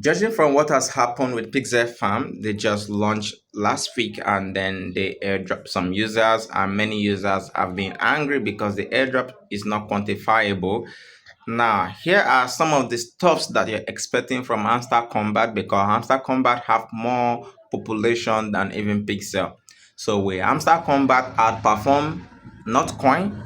Judging from what has happened with Pixel Farm, they just launched last week and then they airdrop some users, and many users have been angry because the airdrop is not quantifiable. Now, here are some of the stuffs that you're expecting from Hamster Combat, because Hamster Combat have more population than even Pixel. So will Hamster Combat outperform not coin,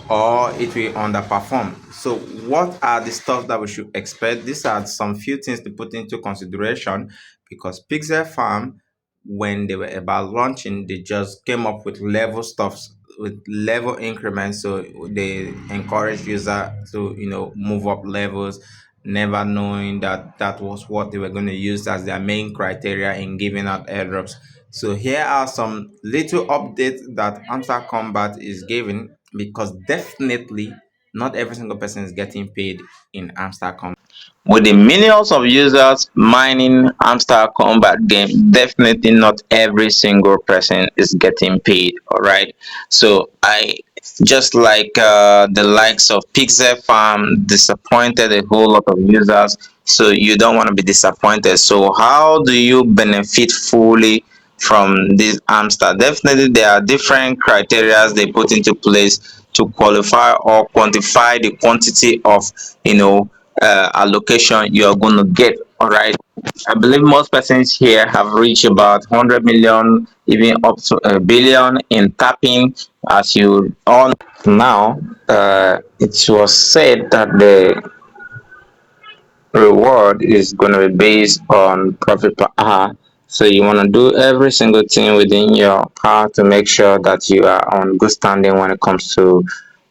or it will underperform? So what are the stuff that we should expect? These are some few things to put into consideration, because Pixel Farm, when they were about launching, they just came up with level stuffs, with level increments. So they encourage user to move up levels, never knowing that that was what they were going to use as their main criteria in giving out airdrops. So here are some little updates that Hamster Combat is giving, because definitely not every single person is getting paid in Hamster Combat. With the millions of users mining Hamster Combat game, definitely not every single person is getting paid. All right. So I just like the likes of Pixel Farm disappointed a whole lot of users. So you don't want to be disappointed. So how do you benefit fully from this hamster? Definitely there are different criteria they put into place to qualify or quantify the quantity of allocation you're going to get. All right, I believe most persons here have reached about 100 million, even up to a billion in tapping. As you all now, it was said that the reward is going to be based on profit per hour. So you want to do every single thing within your power to make sure that you are on good standing when it comes to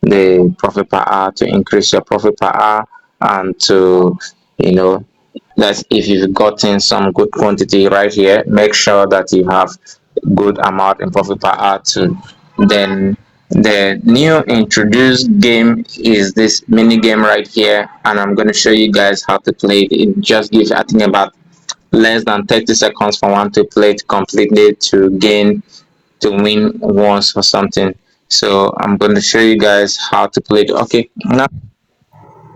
the profit per hour, to increase your profit per hour, and to you know that if you've gotten some good quantity right here, make sure that you have good amount in profit per hour too. Then the new introduced game is this mini game right here, and I'm going to show you guys how to play it. It just gives, I think, about less than 30 seconds for one to play it completely, to gain, to win once or something. So I'm going to show you guys how to play it. Okay, now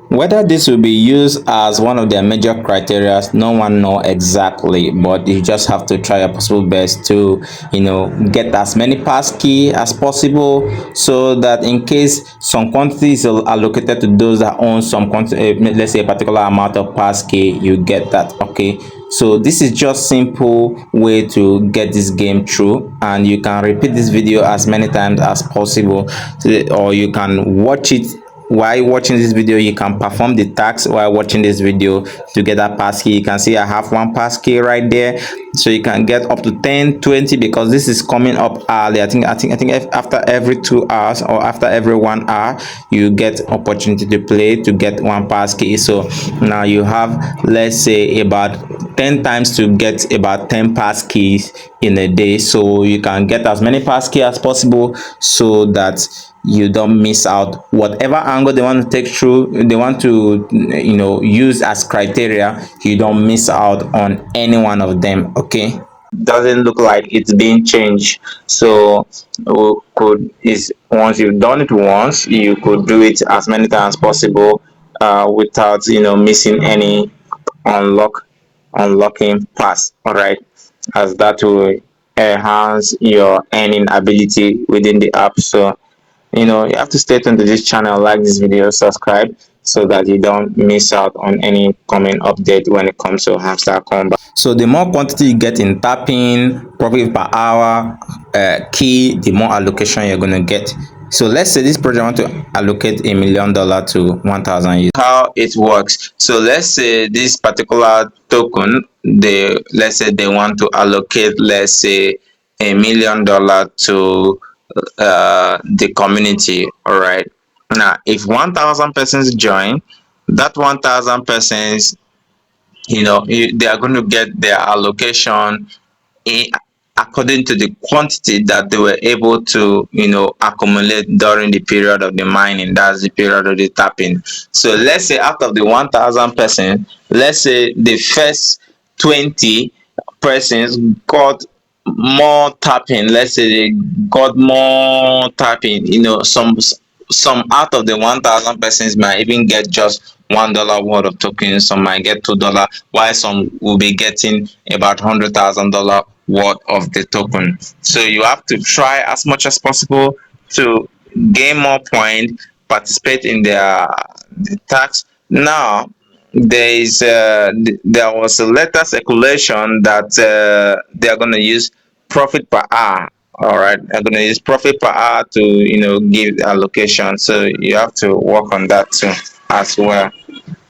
whether this will be used as one of their major criteria, no one know exactly, but you just have to try your possible best to, get as many pass key as possible, so that in case some quantity is allocated to those that own some quantity, let's say a particular amount of pass key, you get that. Okay, so this is just simple way to get this game through, and you can repeat this video as many times as possible, or you can watch it while watching this video. You can perform the task while watching this video to get that passkey. You can see I have one passkey right there, so you can get up to 10, 20, because this is coming up early. I think after every 2 hours or after every 1 hour, you get opportunity to play to get one passkey. So now you have, let's say, about 10 times to get about 10 passkeys in a day. So you can get as many passkey as possible, so that you don't miss out. Whatever angle they want to take through, they want to use as criteria, you don't miss out on any one of them. Okay, doesn't look like it's being changed. So could is once you've done it once, you could do it as many times as possible, without missing any unlocking pass. All right, as that will enhance your earning ability within the app. So you have to stay tuned to this channel, like this video, subscribe, so that you don't miss out on any coming update when it comes to hamster combat. So the more quantity you get in tapping, profit per hour, key, the more allocation you're going to get. So let's say this project want to allocate $1 million to 1,000 users. How it works: so let's say this particular token, let's say they want to allocate, let's say, $1 million to the community. All right, now if 1,000 persons join, that 1,000 persons, they are going to get their allocation in, according to the quantity that they were able to accumulate during the period of the mining. That's the period of the tapping. So let's say out of the 1,000 persons, let's say the first 20 persons got more tapping. Let's say they got more tapping. Some out of the 1,000 persons might even get just $1 worth of tokens, some might get $2, while some will be getting about $100,000 worth of the token. So you have to try as much as possible to gain more points, participate in the tax. Now there was a later speculation that they are going to use profit per hour. All right, they're going to use profit per hour to give allocation. So you have to work on that too as well.